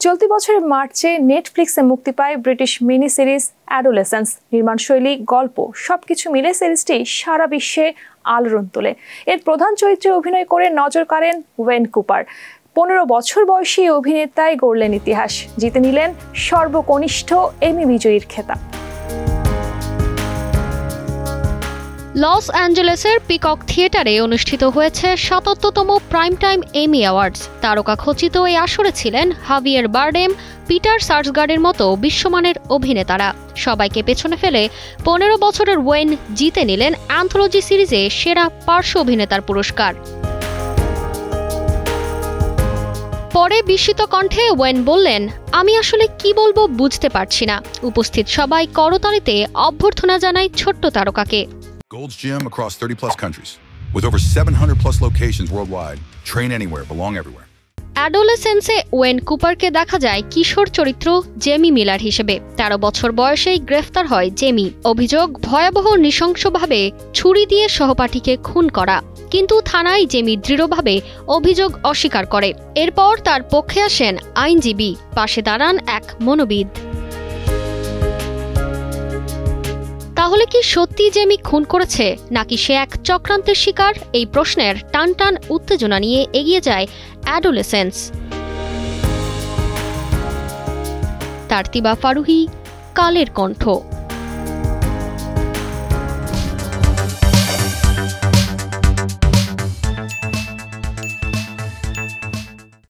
চলতি বছরের মার্চে নেটফ্লিক্সে মুক্তি পায় ব্রিটিশ মিনি সিরিজ অ্যাডোলেসেন্স। নির্মাণশৈলী, গল্প সবকিছু মিলে সিরিজটি সারা বিশ্বে আলোড়ন তোলে। এর প্রধান চরিত্রে অভিনয় করে নজর কাড়েন ওয়েন কুপার। 15 বছর বয়সী অভিনেতাই গড়লেন ইতিহাস, জিতে নিলেন সর্বকনিষ্ঠ এমি বিজয়ীর খেতাব। লস অ্যাঞ্জেলেসের পিকক থিয়েটারে অনুষ্ঠিত হয়েছে ৭৭তম প্রাইম টাইম এমি অ্যাওয়ার্ডস। তারকাখচিত এই আসরে ছিলেন হাভিয়ের বারডেম, পিটার সার্সগার্ডের মতো বিশ্বমানের অভিনেতারা। সবাইকে পেছনে ফেলে 15 বছরের ওয়েন জিতে নিলেন অ্যান্থোলজি সিরিজে সেরা পার্শ্ব অভিনেতার পুরস্কার। পরে বিস্মিত কণ্ঠে ওয়েন বললেন, আমি আসলে কি বলবো বুঝতে পারছি না। উপস্থিত সবাই করতালিতে অভ্যর্থনা জানায় ছোট্ট তারকাকে। Gold's Gym across 30 plus countries with over 700 plus locations worldwide. Train anywhere, belong everywhere. অ্যাডোলেসেন্সে ওয়েন কুপারকে দেখা যায় কিশোর চরিত্র জেমি মিলার হিসেবে। 13 বছর বয়সেই গ্রেফতার হয় জেমি। অভিযোগ, ভয়াবহ নৃশংসভাবে ছুরি দিয়ে সহপাঠীকে খুন করা। কিন্তু থানায় জেমি দৃঢ়ভাবে অভিযোগ অস্বীকার করে। এরপর তার পক্ষে আসেন আইনজীবী, পাশে দাঁড়ান এক মনোবিদ। তাহলে কি সত্যি জেমি খুন করেছে, নাকি সে এক চক্রান্তের শিকার? এই প্রশ্নের টান টান উত্তেজনা নিয়ে এগিয়ে যায় অ্যাডোলেসেন্স। তারতিবা ফারুহি, কালের কণ্ঠ।